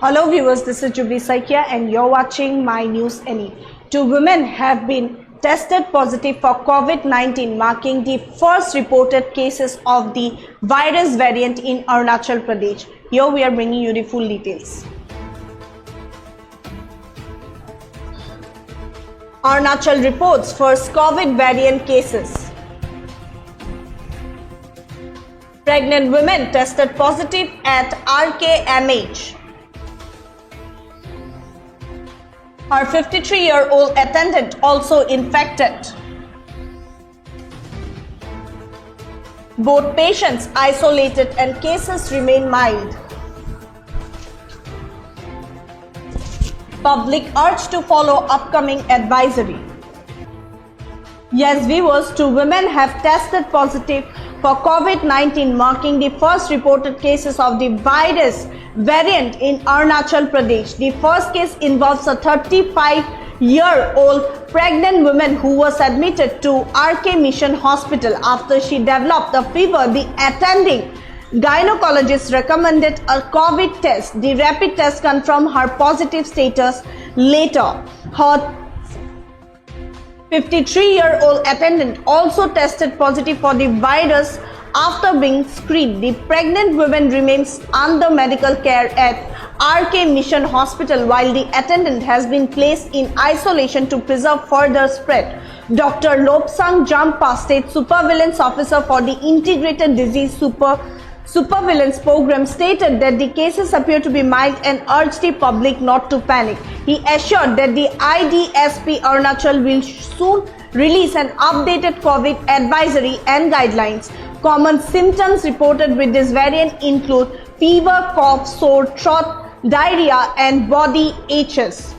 Hello viewers, this is Jubilee Saikia and you're watching My News Any. 2 women have been tested positive for COVID-19, marking the first reported cases of the virus variant in Arunachal Pradesh. Here we are bringing you the full details. Arunachal reports first COVID variant cases. Pregnant women tested positive at RKMH. Her 53-year-old attendant also infected. Both patients isolated and cases remain mild. Public urged to follow upcoming advisory. Yes, viewers, 2 women have tested positive for COVID-19, marking the first reported cases of the virus variant in Arunachal Pradesh. The first case involves a 35-year-old pregnant woman who was admitted to RK Mission Hospital after she developed a fever. The attending gynecologist recommended a COVID test. The rapid test confirmed her positive status. Later, her 53-year-old attendant also tested positive for the virus after being screened. The pregnant woman remains under medical care at RK Mission Hospital while the attendant has been placed in isolation to preserve further spread. Dr. Lobsang Jampa, State Supervigilant Officer for the Integrated Disease Supervigilance Program, stated that the cases appear to be mild and urged the public not to panic. He assured that the IDSP Arunachal will soon release an updated COVID advisory and guidelines. Common symptoms reported with this variant include fever, cough, sore throat, diarrhea and body aches.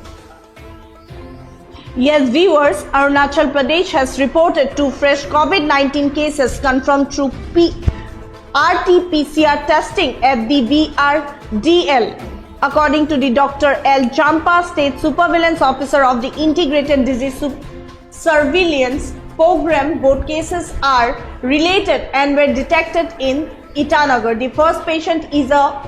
Yes, viewers, Arunachal Pradesh has reported 2 fresh COVID-19 cases confirmed through RT-PCR testing at the VRDL. According to the Dr. L. Jampa, State Supervigilance Officer of the Integrated Disease Surveillance Program, both cases are related and were detected in Itanagar. The first patient is a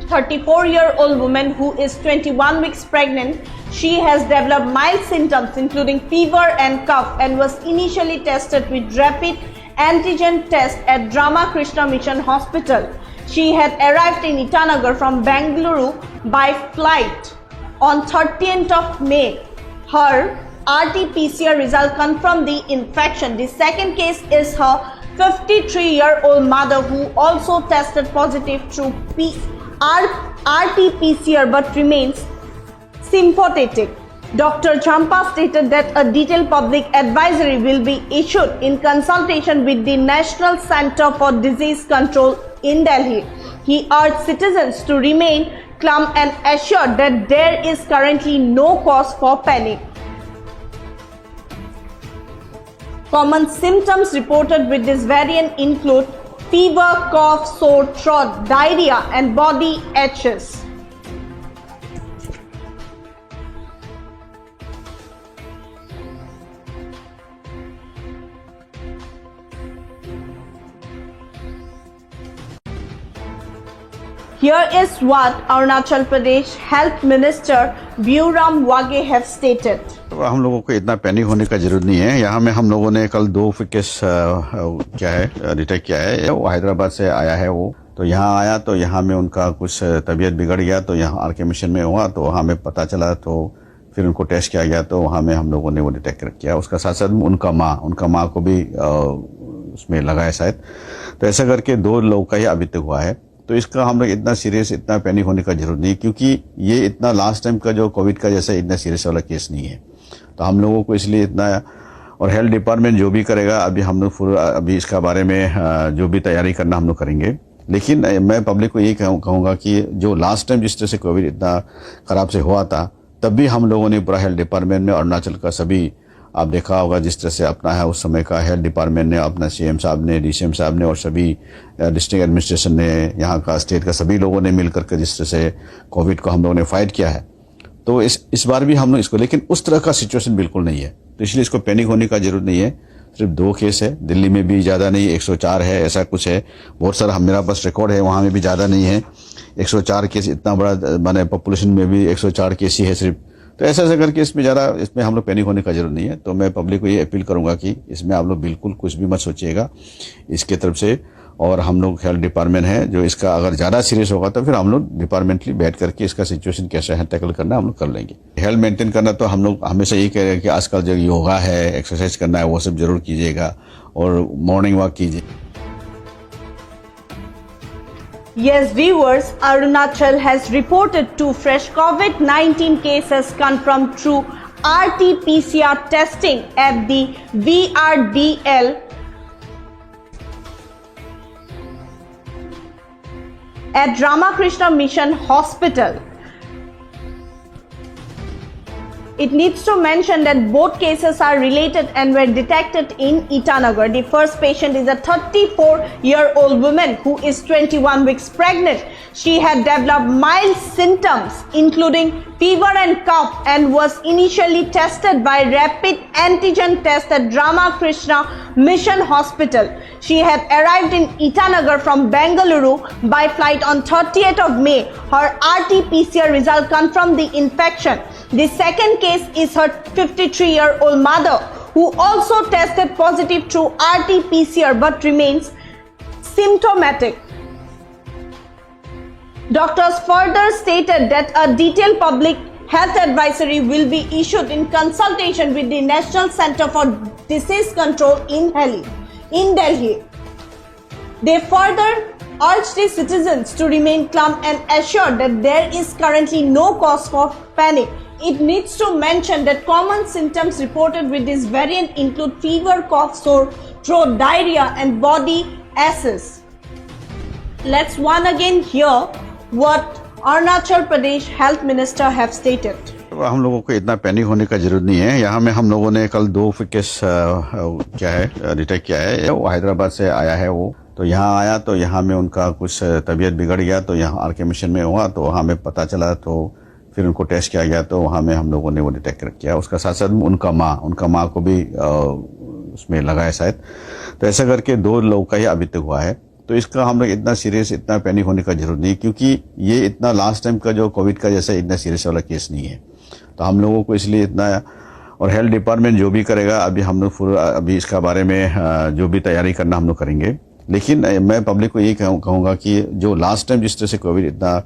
34-year-old woman who is 21 weeks pregnant. She has developed mild symptoms including fever and cough and was initially tested with rapid antigen test at Rama Krishna Mission Hospital. She had arrived in Itanagar from Bengaluru by flight on 30th of May. Her RT-PCR result confirmed the infection. The second case is her 53-year-old mother who also tested positive through RT-PCR but remains symptomatic. Dr. Champa stated that a detailed public advisory will be issued in consultation with the National Center for Disease Control in Delhi. He urged citizens to remain calm and assured that there is currently no cause for panic. Common symptoms reported with this variant include fever, cough, sore throat, diarrhea and body aches. Here is what Arunachal Pradesh Health Minister Bhuram Wage have stated. हम लोगों को इतना panic होने का जरूरत नहीं है। यहाँ में हम लोगों ने कल 2 केस डिटेक्ट किया है। वो हैदराबाद से आया है। वो तो यहाँ आया तो यहाँ में उनका कुछ तबीयत बिगड़ गया तो यहाँ आरके मिशन में हुआ तो वहाँ में पता चला तो फिर उनको टेस्ट किया गया तो वहाँ में हम लोगों ने वो डिटेक्ट किया। उसका साथ साथ उनका माँ को भी उसमें लगा है शायद। तो ऐसा करके 2 लोग का ही अभी तक हुआ है। तो इसका हम लोग इतना सीरियस इतना पैनिक होने का जरूरत नहीं क्योंकि ये इतना लास्ट टाइम का जो कोविड का जैसा इतना सीरियस वाला केस नहीं है। तो हम लोगों को इसलिए इतना और हेल्थ डिपार्टमेंट जो भी करेगा अभी हम लोग अभी इसका बारे में जो भी तैयारी करना हम लोग करेंगे। लेकिन मैं पब्लिक को यही कहूँगा कि जो लास्ट टाइम जिस तरह से कोविड इतना खराब से हुआ था तब भी हम लोगों ने पूरा हेल्थ डिपार्टमेंट में अरुणाचल का सभी आप देखा होगा जिस तरह से अपना है उस समय का हेल्थ डिपार्टमेंट ने अपना सीएम साहब ने डीसीएम साहब ने और सभी डिस्ट्रिक्ट एडमिनिस्ट्रेशन ने यहाँ का स्टेट का सभी लोगों ने मिलकर के जिस तरह से कोविड को हम लोगों ने फाइट किया है। तो इस बार भी हम लोग इसको लेकिन उस तरह का सिचुएशन बिल्कुल नहीं है तो इसलिए इसको पैनिक होने का जरूरत नहीं है। सिर्फ 2 केस है, दिल्ली में भी ज़्यादा नहीं 104 है ऐसा कुछ है, बहुत सारा मेरा पास रिकॉर्ड है वहाँ में भी ज़्यादा नहीं है। 104 केस, इतना बड़ा माने पॉपुलेशन में भी 104 केस ही है सिर्फ। तो ऐसा ऐसा करके इसमें हम लोग पैनिक होने का जरूरत नहीं है। तो मैं पब्लिक को ये अपील करूंगा कि इसमें आप लोग बिल्कुल कुछ भी मत सोचिएगा इसके तरफ से। और हम लोग हेल्थ डिपार्टमेंट है जो इसका अगर ज़्यादा सीरियस होगा तो फिर हम लोग डिपार्टमेंटली बैठ करके इसका सिचुएशन कैसे है टैकल करना हम लोग कर लेंगे। हेल्थ मेंटेन करना तो हम लोग हमेशा यही कह रहे हैं कि आजकल जो योगा है, एक्सरसाइज करना है, वो सब जरूर कीजिएगा और मॉर्निंग वॉक कीजिए। Yes, viewers, Arunachal has reported 2 fresh COVID-19 cases confirmed through RT-PCR testing at the VRDL at Ramakrishna Mission Hospital. It needs to mention that both cases are related and were detected in Itanagar. The first patient is a 34-year-old woman who is 21 weeks pregnant. She had developed mild symptoms including fever and cough and was initially tested by rapid antigen test at Ramakrishna Mission Hospital. She had arrived in Itanagar from Bengaluru by flight on 30th of May. Her RT-PCR result confirmed the infection. The second case is her 53-year-old mother who also tested positive through RT-PCR but remains symptomatic. Doctors further stated that a detailed public health advisory will be issued in consultation with the National Center for Disease Control in Delhi. They further urged the citizens to remain calm and assured that there is currently no cause for panic. It needs to mention that common symptoms reported with this variant include fever, cough, sore throat, diarrhea and body aches. Let's once again hear what Arunachal Pradesh Health Minister have stated. हम लोगों को इतना panic होने का जरूरत नहीं है। यहाँ में हम लोगों ने कल 2 केस डिटेक्ट किया है। वो हैदराबाद से आया है। वो तो यहाँ आया तो यहाँ में उनका कुछ तबीयत बिगड़ गया तो यहाँ आरके मिशन में हुआ तो वहाँ में पता चला तो फिर उनको टेस्ट किया गया तो वहाँ में हम लोगों ने वो डिटेक्ट किया। उसका साथ साथ उनका माँ को भी उसमें लगाया शायद। तो ऐसा करके 2 लोग का ही अभी तक हुआ है। तो इसका हम लोग इतना सीरियस, इतना पैनिक होने का जरूरत नहीं, क्योंकि ये इतना लास्ट टाइम का जो कोविड का जैसा इतना सीरियस वाला केस नहीं है। तो हम लोगों को इसलिए इतना, और हेल्थ डिपार्टमेंट जो भी करेगा अभी हम लोग अभी इसका बारे में जो भी तैयारी करना हम लोग करेंगे। लेकिन मैं पब्लिक को यही कहूँगा कि जो लास्ट टाइम जिस तरह से कोविड इतना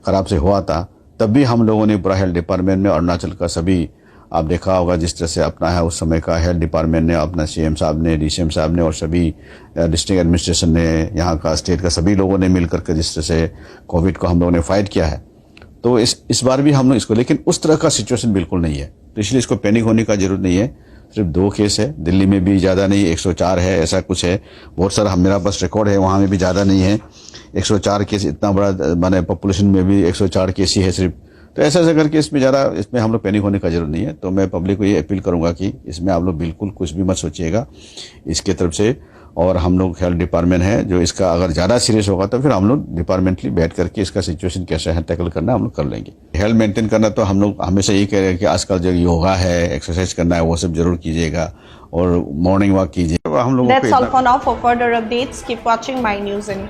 खराब से हुआ था तब भी हम लोगों ने पूरा हेल्थ डिपार्टमेंट में अरुणाचल का सभी आप देखा होगा जिस तरह से अपना है उस समय का हेल्थ डिपार्टमेंट ने, अपना सीएम साहब ने, डीसीएम साहब ने और सभी डिस्ट्रिक्ट एडमिनिस्ट्रेशन ने, यहाँ का स्टेट का सभी लोगों ने मिलकर के जिस तरह से कोविड को हम लोगों ने फाइट किया है। तो इस बार भी हम लोग इसको, लेकिन उस तरह का सिचुएशन बिल्कुल नहीं है। तो इसलिए इसको पैनिक होने का जरूरत नहीं है। सिर्फ 2 केस है, दिल्ली में भी ज़्यादा नहीं, 104 है, ऐसा कुछ है। बहुत सारा मेरा पास रिकॉर्ड है, वहाँ में भी ज़्यादा नहीं है। 104 केस, इतना बड़ा माने पॉपुलेशन में भी 104 केस ही है सिर्फ। तो ऐसा ऐसा करके इसमें हम लोग पैनिक होने का जरूरत नहीं है। तो मैं पब्लिक को ये अपील करूंगा कि इसमें आप लोग बिल्कुल कुछ भी मत सोचिएगा इसके तरफ से। और हम लोग हेल्थ डिपार्टमेंट है जो इसका अगर ज़्यादा सीरियस होगा तो फिर हम लोग डिपार्टमेंटली बैठ करके इसका सिचुएशन कैसे है टैकल करना हम लोग कर लेंगे। हेल्थ मेंटेन करना तो हम लोग हमेशा यही कह रहे हैं कि आजकल जो योगा है, एक्सरसाइज करना है, वो सब जरूर कीजिएगा और मॉर्निंग वॉक कीजिए। हम लोग That's all for now. For further updates, keep watching My News in